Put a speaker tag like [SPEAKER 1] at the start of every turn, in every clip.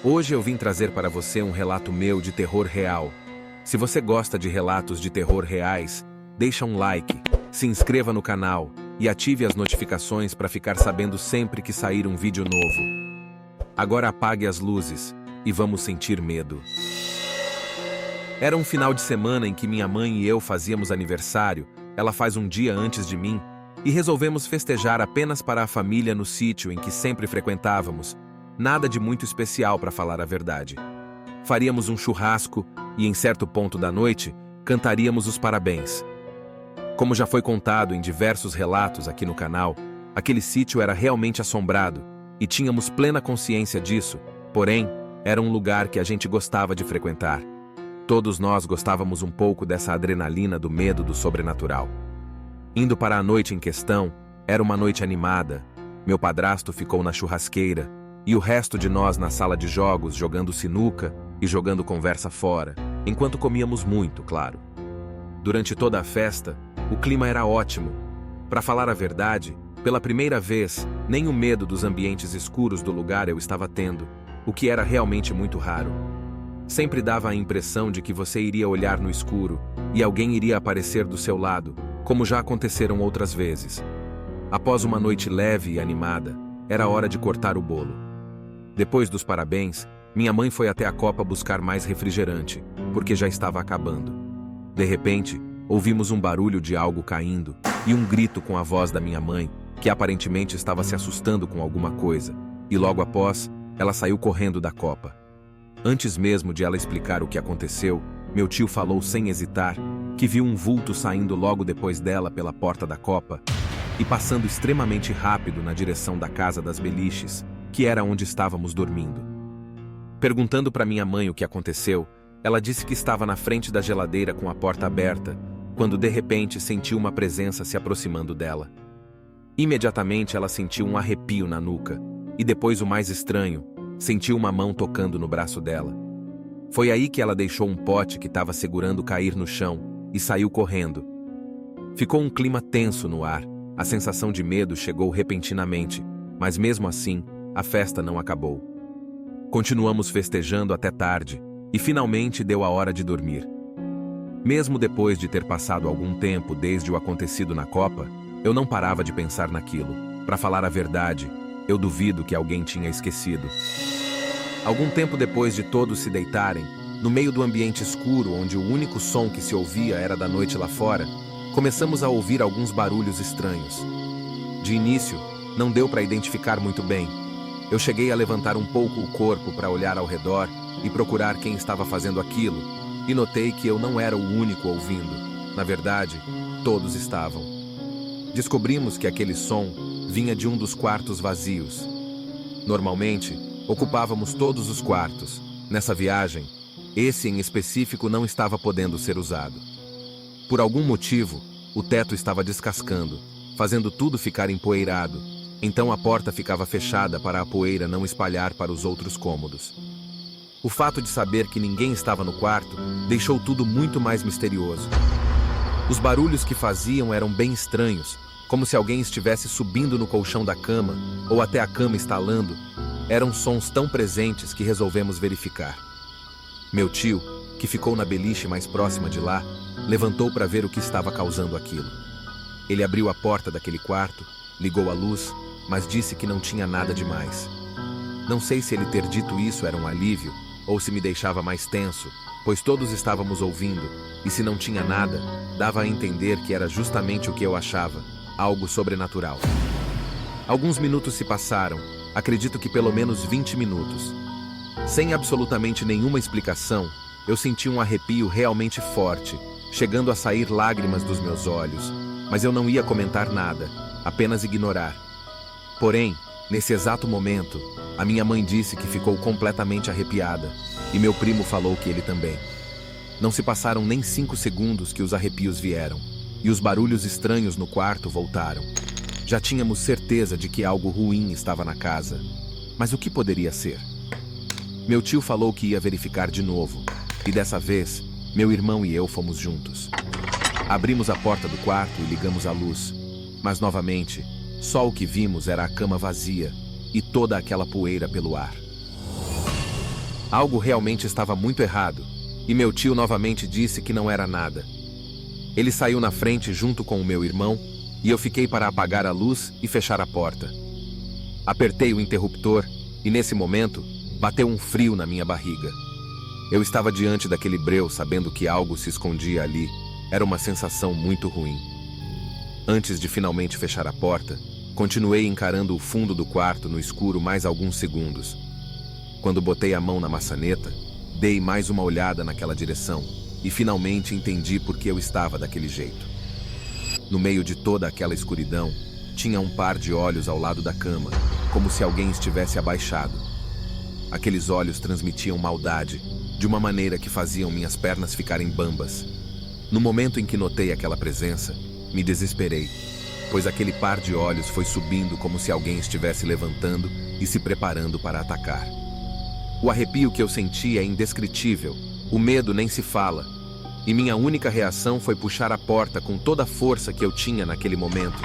[SPEAKER 1] Hoje eu vim trazer para você um relato meu de terror real. Se você gosta de relatos de terror reais, deixa um like, se inscreva no canal e ative as notificações para ficar sabendo sempre que sair um vídeo novo. Agora apague as luzes e vamos sentir medo. Era um final de semana em que minha mãe e eu fazíamos aniversário, ela faz um dia antes de mim, e resolvemos festejar apenas para a família no sítio em que sempre frequentávamos. Nada de muito especial, para falar a verdade. Faríamos um churrasco e, em certo ponto da noite, cantaríamos os parabéns. Como já foi contado em diversos relatos aqui no canal, aquele sítio era realmente assombrado e tínhamos plena consciência disso, porém, era um lugar que a gente gostava de frequentar. Todos nós gostávamos um pouco dessa adrenalina do medo do sobrenatural. Indo para a noite em questão, era uma noite animada. Meu padrasto ficou na churrasqueira e o resto de nós na sala de jogos jogando sinuca e jogando conversa fora, enquanto comíamos muito, claro. Durante toda a festa, o clima era ótimo. Para falar a verdade, pela primeira vez, nem o medo dos ambientes escuros do lugar eu estava tendo, o que era realmente muito raro. Sempre dava a impressão de que você iria olhar no escuro e alguém iria aparecer do seu lado, como já aconteceram outras vezes. Após uma noite leve e animada, era hora de cortar o bolo. Depois dos parabéns, minha mãe foi até a copa buscar mais refrigerante, porque já estava acabando. De repente, ouvimos um barulho de algo caindo e um grito com a voz da minha mãe, que aparentemente estava se assustando com alguma coisa, e logo após, ela saiu correndo da copa. Antes mesmo de ela explicar o que aconteceu, meu tio falou sem hesitar que viu um vulto saindo logo depois dela pela porta da copa e passando extremamente rápido na direção da casa das beliches, que era onde estávamos dormindo. Perguntando para minha mãe o que aconteceu, ela disse que estava na frente da geladeira com a porta aberta, quando de repente sentiu uma presença se aproximando dela. Imediatamente ela sentiu um arrepio na nuca, e depois o mais estranho, sentiu uma mão tocando no braço dela. Foi aí que ela deixou um pote que estava segurando cair no chão e saiu correndo. Ficou um clima tenso no ar, a sensação de medo chegou repentinamente, mas mesmo assim, a festa não acabou. Continuamos festejando até tarde, e finalmente deu a hora de dormir. Mesmo depois de ter passado algum tempo desde o acontecido na copa, eu não parava de pensar naquilo. Para falar a verdade, eu duvido que alguém tinha esquecido. Algum tempo depois de todos se deitarem, no meio do ambiente escuro onde o único som que se ouvia era da noite lá fora, começamos a ouvir alguns barulhos estranhos. De início, não deu para identificar muito bem. Eu cheguei a levantar um pouco o corpo para olhar ao redor e procurar quem estava fazendo aquilo, e notei que eu não era o único ouvindo. Na verdade, todos estavam. Descobrimos que aquele som vinha de um dos quartos vazios. Normalmente, ocupávamos todos os quartos. Nessa viagem, esse em específico não estava podendo ser usado. Por algum motivo, o teto estava descascando, fazendo tudo ficar empoeirado, então a porta ficava fechada para a poeira não espalhar para os outros cômodos. O fato de saber que ninguém estava no quarto deixou tudo muito mais misterioso. Os barulhos que faziam eram bem estranhos, como se alguém estivesse subindo no colchão da cama ou até a cama estalando. Eram sons tão presentes que resolvemos verificar. Meu tio, que ficou na beliche mais próxima de lá, levantou para ver o que estava causando aquilo. Ele abriu a porta daquele quarto, ligou a luz, mas disse que não tinha nada demais. Não sei se ele ter dito isso era um alívio ou se me deixava mais tenso, pois todos estávamos ouvindo, e se não tinha nada, dava a entender que era justamente o que eu achava, algo sobrenatural. Alguns minutos se passaram, acredito que pelo menos 20 minutos. Sem absolutamente nenhuma explicação, eu senti um arrepio realmente forte, chegando a sair lágrimas dos meus olhos, mas eu não ia comentar nada, apenas ignorar. Porém, nesse exato momento, a minha mãe disse que ficou completamente arrepiada, e meu primo falou que ele também. Não se passaram nem 5 segundos que os arrepios vieram, e os barulhos estranhos no quarto voltaram. Já tínhamos certeza de que algo ruim estava na casa, mas o que poderia ser? Meu tio falou que ia verificar de novo, e dessa vez, meu irmão e eu fomos juntos. Abrimos a porta do quarto e ligamos a luz, mas novamente, só o que vimos era a cama vazia e toda aquela poeira pelo ar. Algo realmente estava muito errado, e meu tio novamente disse que não era nada. Ele saiu na frente junto com o meu irmão, e eu fiquei para apagar a luz e fechar a porta. Apertei o interruptor, e nesse momento, bateu um frio na minha barriga. Eu estava diante daquele breu sabendo que algo se escondia ali. Era uma sensação muito ruim. Antes de finalmente fechar a porta, continuei encarando o fundo do quarto no escuro mais alguns segundos. Quando botei a mão na maçaneta, dei mais uma olhada naquela direção e finalmente entendi por que eu estava daquele jeito. No meio de toda aquela escuridão, tinha um par de olhos ao lado da cama, como se alguém estivesse abaixado. Aqueles olhos transmitiam maldade, de uma maneira que faziam minhas pernas ficarem bambas. No momento em que notei aquela presença, me desesperei, pois aquele par de olhos foi subindo como se alguém estivesse levantando e se preparando para atacar. O arrepio que eu senti é indescritível, o medo nem se fala, e minha única reação foi puxar a porta com toda a força que eu tinha naquele momento,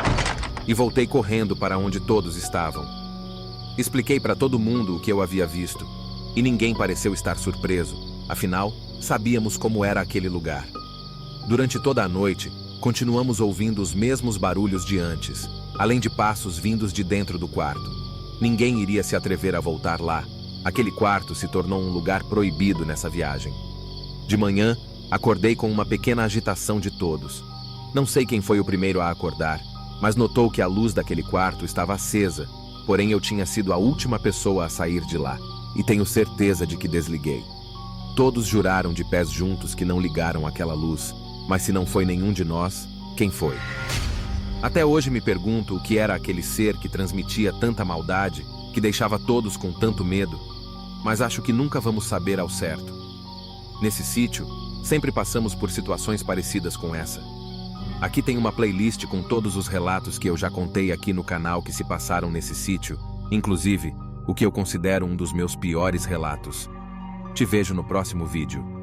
[SPEAKER 1] e voltei correndo para onde todos estavam. Expliquei para todo mundo o que eu havia visto, e ninguém pareceu estar surpreso, afinal, sabíamos como era aquele lugar. Durante toda a noite, continuamos ouvindo os mesmos barulhos de antes, além de passos vindos de dentro do quarto. Ninguém iria se atrever a voltar lá. Aquele quarto se tornou um lugar proibido nessa viagem. De manhã, acordei com uma pequena agitação de todos. Não sei quem foi o primeiro a acordar, mas notou que a luz daquele quarto estava acesa, porém eu tinha sido a última pessoa a sair de lá, e tenho certeza de que desliguei. Todos juraram de pés juntos que não ligaram aquela luz, mas se não foi nenhum de nós, quem foi? Até hoje me pergunto o que era aquele ser que transmitia tanta maldade, que deixava todos com tanto medo, mas acho que nunca vamos saber ao certo. Nesse sítio, sempre passamos por situações parecidas com essa. Aqui tem uma playlist com todos os relatos que eu já contei aqui no canal que se passaram nesse sítio, inclusive o que eu considero um dos meus piores relatos. Te vejo no próximo vídeo.